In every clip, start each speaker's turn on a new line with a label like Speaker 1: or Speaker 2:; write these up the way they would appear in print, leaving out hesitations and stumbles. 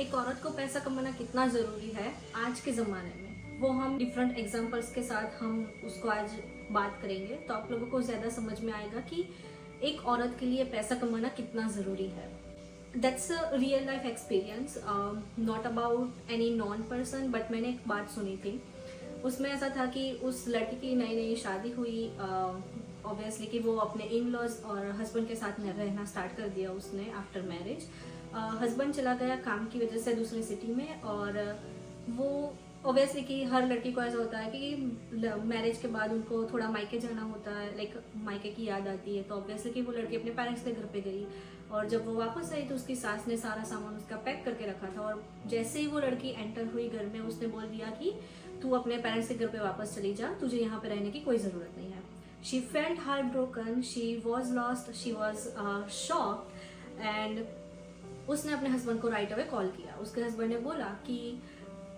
Speaker 1: एक औरत को पैसा कमाना कितना ज़रूरी है आज के ज़माने में, वो हम डिफरेंट एग्जांपल्स के साथ हम उसको आज बात करेंगे तो आप लोगों को ज़्यादा समझ में आएगा कि एक औरत के लिए पैसा कमाना कितना ज़रूरी है। That's a real life experience, not about any non person, but मैंने एक बात सुनी थी। उसमें ऐसा था कि उस लड़की की नई नई शादी हुई, ऑब्वियसली कि वो अपने इन लॉज और हस्बैंड के साथ रहना स्टार्ट कर दिया उसने आफ्टर मैरिज। हस्बैंड चला गया काम की वजह से दूसरी सिटी में, और वो ऑब्वियसली कि हर लड़की को ऐसा होता है कि मैरिज के बाद उनको थोड़ा मायके जाना होता है, लाइक मायके की याद आती है। तो ऑब्वियसली कि वो लड़की अपने पेरेंट्स के घर पे गई, और जब वो वापस आई तो उसकी सास ने सारा सामान उसका पैक करके रखा था, और जैसे ही वो लड़की एंटर हुई घर में उसने बोल दिया कि तू अपने पेरेंट्स के घर पे वापस चली जा, तुझे यहाँ पे रहने की कोई ज़रूरत नहीं है। She felt heart broken, she was lost, she was shocked, and उसने अपने हस्बैंड को राइट अवे कॉल किया। उसके हस्बैंड ने बोला कि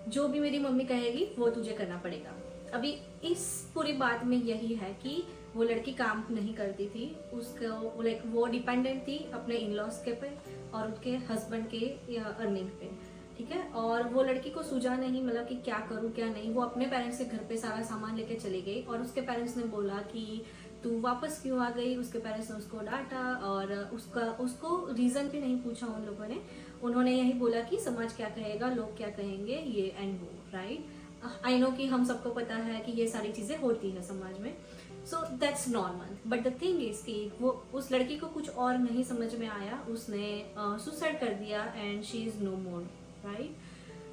Speaker 1: जो भी मेरी मम्मी कहेगी वो तुझे करना पड़ेगा। अभी इस पूरी बात में यही है कि वो लड़की काम नहीं करती थी, उसको लाइक वो डिपेंडेंट थी अपने इन लॉज के पे और उसके हस्बैंड के अर्निंग पे, ठीक है। और वो लड़की को सूझा नहीं, मतलब कि क्या करूँ क्या नहीं। वो अपने पेरेंट्स के घर पे सारा सामान लेके चली गई, और उसके पेरेंट्स ने बोला कि तू वापस क्यों आ गई। उसके पेरेंट्स ने उसको डांटा, और उसको रीज़न भी नहीं पूछा उन लोगों ने। उन्होंने यही बोला कि समाज क्या कहेगा, लोग क्या कहेंगे, ये एंड वो, राइट। आई नो कि हम सबको पता है कि ये सारी चीज़ें होती हैं समाज में, so that's normal. But the thing is कि वो उस लड़की को कुछ और नहीं समझ में आया, उसने सुसाइड कर दिया and she is no more, right.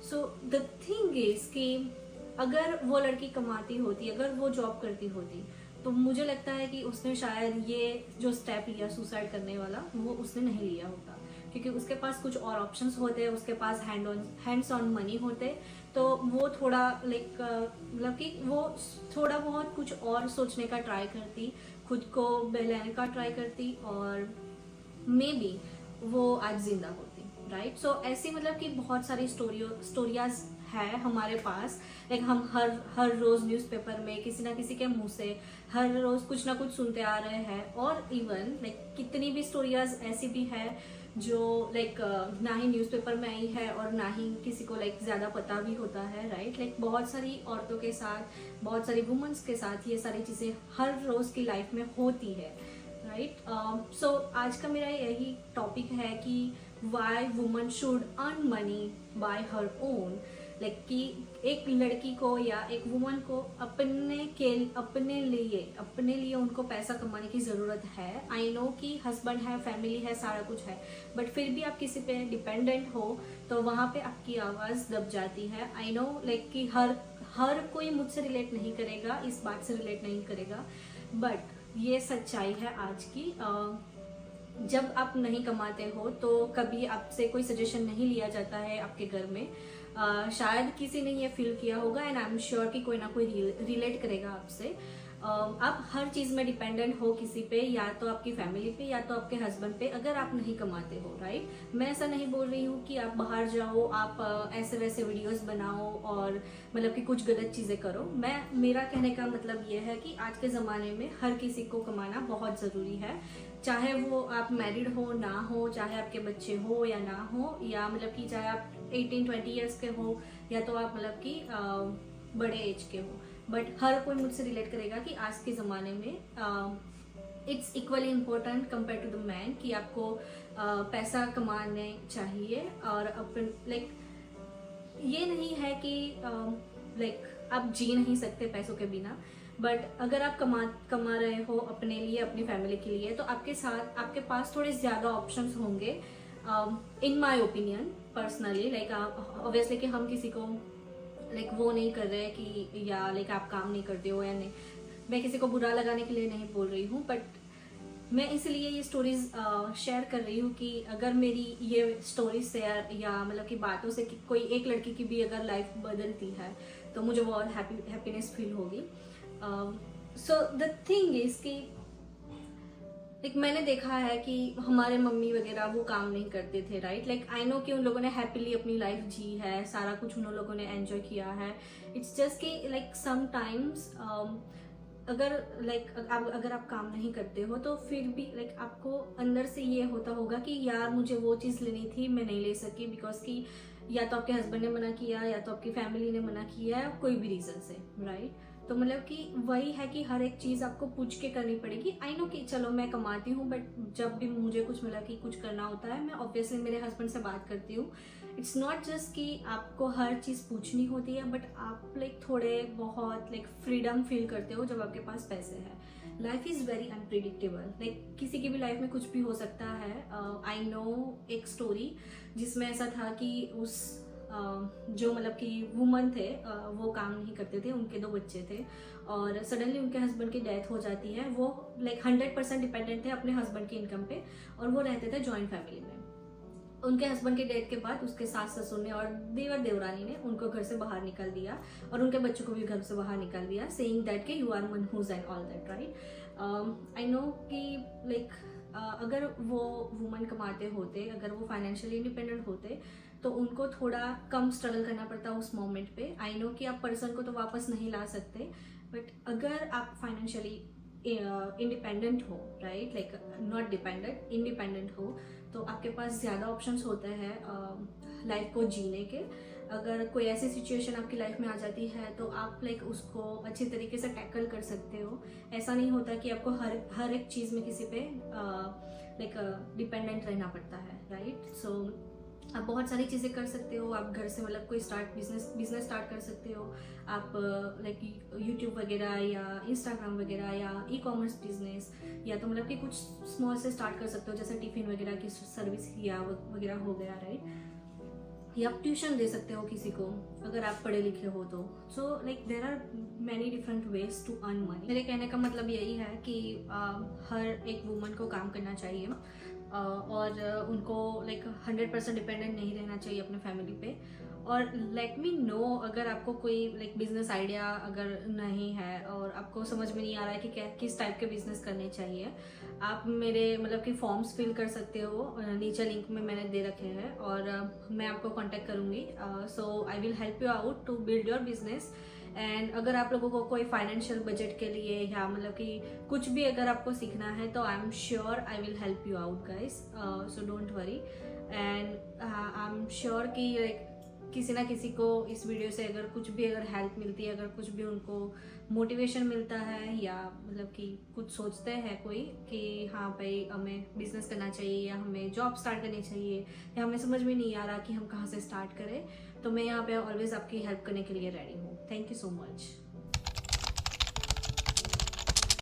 Speaker 1: So the thing is कि अगर वो लड़की कमाती होती, अगर वो जॉब करती होती, तो मुझे लगता है कि उसने शायद ये जो स्टेप लिया सुसाइड करने वाला, वो उसने नहीं लिया होता, क्योंकि उसके पास कुछ और ऑप्शंस होते, उसके पास हैंड्स ऑन मनी होते। तो वो थोड़ा लाइक मतलब कि वो थोड़ा बहुत कुछ और सोचने का ट्राई करती, खुद को बहलाने का ट्राई करती, और मे बी वो आज जिंदा होती, राइट। सो ऐसी मतलब कि बहुत सारी स्टोरियाज है हमारे पास। लाइक हम हर रोज न्यूज़पेपर में किसी ना किसी के मुंह से हर रोज कुछ ना कुछ सुनते आ रहे हैं, और इवन लाइक कितनी भी स्टोरियाज ऐसी भी है जो लाइक ना ही न्यूज़पेपर में आई है और ना ही किसी को लाइक ज़्यादा पता भी होता है, राइट। लाइक बहुत सारी औरतों के साथ, बहुत सारी वुमेन्स के साथ ये सारी चीज़ें हर रोज़ की लाइफ में होती है, राइट। सो आज का मेरा यही टॉपिक है कि why woman should earn money by her own. Like कि एक लड़की को या एक वुमन को अपने लिए उनको पैसा कमाने की ज़रूरत है। आई नो कि हस्बैंड है, फैमिली है, सारा कुछ है, बट फिर भी आप किसी पे डिपेंडेंट हो तो वहाँ पे आपकी आवाज़ दब जाती है। आई नो लाइक कि हर कोई मुझसे रिलेट नहीं करेगा, इस बात से रिलेट नहीं करेगा, बट ये सच्चाई है आज की। जब आप नहीं कमाते हो तो कभी आपसे कोई सजेशन नहीं लिया जाता है आपके घर में। शायद किसी ने ये फील किया होगा, एंड आई एम श्योर कि कोई ना कोई रिलेट करेगा आपसे। आप हर चीज़ में डिपेंडेंट हो किसी पे, या तो आपकी फैमिली पे या तो आपके हस्बैंड पे, अगर आप नहीं कमाते हो, राइट। मैं ऐसा नहीं बोल रही हूँ कि आप बाहर जाओ, आप ऐसे वैसे वीडियोस बनाओ और मतलब कि कुछ गलत चीज़ें करो। मेरा कहने का मतलब ये है कि आज के ज़माने में हर किसी को कमाना बहुत ज़रूरी है, चाहे वो आप मैरिड हो ना हो, चाहे आपके बच्चे हो या ना हो, या मतलब कि चाहे आप 18-20 ईयर्स के हो, या तो आप मतलब कि बड़े एज के हो। बट हर कोई मुझसे रिलेट करेगा कि आज के ज़माने में it's equally important compare to the man कि आपको पैसा कमाने चाहिए। और अपन लाइक ये नहीं है कि लाइक आप जी नहीं सकते पैसों के बिना, बट अगर आप कमा रहे हो अपने लिए, अपनी फैमिली के लिए, तो आपके पास थोड़े ज़्यादा ऑप्शंस होंगे, in my opinion personally. Like obviously कि हम किसी को लाइक वो नहीं कर रहे कि या लाइक आप काम नहीं करते हो या नहीं, मैं किसी को बुरा लगाने के लिए नहीं बोल रही हूँ, बट मैं इसलिए ये स्टोरीज शेयर कर रही हूँ कि अगर मेरी ये स्टोरीज शेयर या मतलब कि बातों से कि कोई एक लड़की की भी अगर लाइफ बदलती है तो मुझे बहुत हैप्पीनेस फील होगी। सो द थिंग इज कि लाइक मैंने देखा है कि हमारे मम्मी वगैरह वो काम नहीं करते थे, राइट। लाइक आई नो कि उन लोगों ने हैप्पीली अपनी लाइफ जी है, सारा कुछ उन लोगों ने एंजॉय किया है। इट्स जस्ट कि लाइक समटाइम्स अगर आप काम नहीं करते हो तो फिर भी लाइक आपको अंदर से ये होता होगा कि यार मुझे वो चीज़ लेनी थी, मैं नहीं ले सकी, बिकॉज कि या तो आपके हस्बैंड ने मना किया, या तो आपकी फैमिली ने मना किया, या कोई भी रीजन से, राइट? तो मतलब कि वही है कि हर एक चीज़ आपको पूछ के करनी पड़ेगी। आई नो कि चलो मैं कमाती हूँ, बट जब भी मुझे कुछ मिला कि कुछ करना होता है, मैं ऑब्वियसली मेरे हस्बैंड से बात करती हूँ। इट्स नॉट जस्ट कि आपको हर चीज़ पूछनी होती है, बट आप लाइक थोड़े बहुत लाइक फ्रीडम फील करते हो जब आपके पास पैसे हैं। Life is very unpredictable, like किसी की भी लाइफ में कुछ भी हो सकता है। आई नो एक स्टोरी जिसमें ऐसा था कि उस जो मतलब कि वुमन थे, वो काम नहीं करते थे, उनके 2 बच्चे थे, और सडनली उनके हस्बैंड की डेथ हो जाती है। वो लाइक 100% डिपेंडेंट थे अपने हस्बैंड की इनकम पे, और वो रहते थे जॉइंट फैमिली में। उनके हस्बैंड की डेथ के बाद उसके सास ससुर ने और देवर देवरानी ने उनको घर से बाहर निकाल दिया, और उनके बच्चों को भी घर से बाहर निकाल दिया, सेइंग दैट कि यू आर मनहूज and all that, right? I know कि लाइक अगर वो वुमन कमाते होते, अगर वो फाइनेंशियली इंडिपेंडेंट होते, तो उनको थोड़ा कम स्ट्रगल करना पड़ता उस मोमेंट पे। आई नो कि आप पर्सन को तो वापस नहीं ला सकते, बट अगर आप फाइनेंशियली इंडिपेंडेंट हो, right, like not dependent, independent हो, तो आपके पास ज़्यादा ऑप्शंस होते हैं लाइफ को जीने के। अगर कोई ऐसी सिचुएशन आपकी लाइफ में आ जाती है, तो आप लाइक उसको अच्छी तरीके से टैकल कर सकते हो। ऐसा नहीं होता कि आपको हर एक चीज़ में किसी पे लाइक डिपेंडेंट रहना पड़ता है, राइट? सो आप बहुत सारी चीज़ें कर सकते हो। आप घर से मतलब कोई बिजनेस स्टार्ट कर सकते हो। आप लाइक यूट्यूब वगैरह या इंस्टाग्राम वगैरह या ई-कॉमर्स बिजनेस, या तो मतलब कि कुछ स्मॉल से स्टार्ट कर सकते हो, जैसे टिफिन वगैरह की सर्विस या वगैरह हो गया, राइट? या आप ट्यूशन दे सकते हो किसी को, अगर आप पढ़े लिखे हो तो। So like there are many different ways to earn money. मेरे कहने का मतलब यही है कि हर एक वुमन को काम करना चाहिए, और उनको लाइक 100% डिपेंडेंट नहीं रहना चाहिए अपने फैमिली पे। और लेट मी नो अगर आपको कोई लाइक बिजनेस आइडिया अगर नहीं है, और आपको समझ में नहीं आ रहा है कि किस टाइप के बिजनेस करने चाहिए, आप मेरे मतलब कि फॉर्म्स फिल कर सकते हो, नीचे लिंक में मैंने दे रखे हैं, और मैं आपको कांटेक्ट करूँगी। So I will help you out to build your business. And अगर आप लोगों को कोई फाइनेंशियल बजट के लिए, या मतलब कि कुछ भी अगर आपको सीखना है, तो I am sure I will help you out guys, so don't worry. And I am sure कि लाइक किसी ना किसी को इस वीडियो से अगर कुछ भी अगर हेल्प मिलती है, अगर कुछ भी उनको मोटिवेशन मिलता है, या मतलब कि कुछ सोचते हैं कोई कि हाँ भाई हमें बिजनेस करना चाहिए, या हमें जॉब स्टार्ट करनी चाहिए, या हमें समझ में नहीं आ रहा कि हम कहाँ से स्टार्ट करें, तो मैं यहाँ पे ऑलवेज आपकी हेल्प करने के लिए रेडी हूँ। Thank you so much.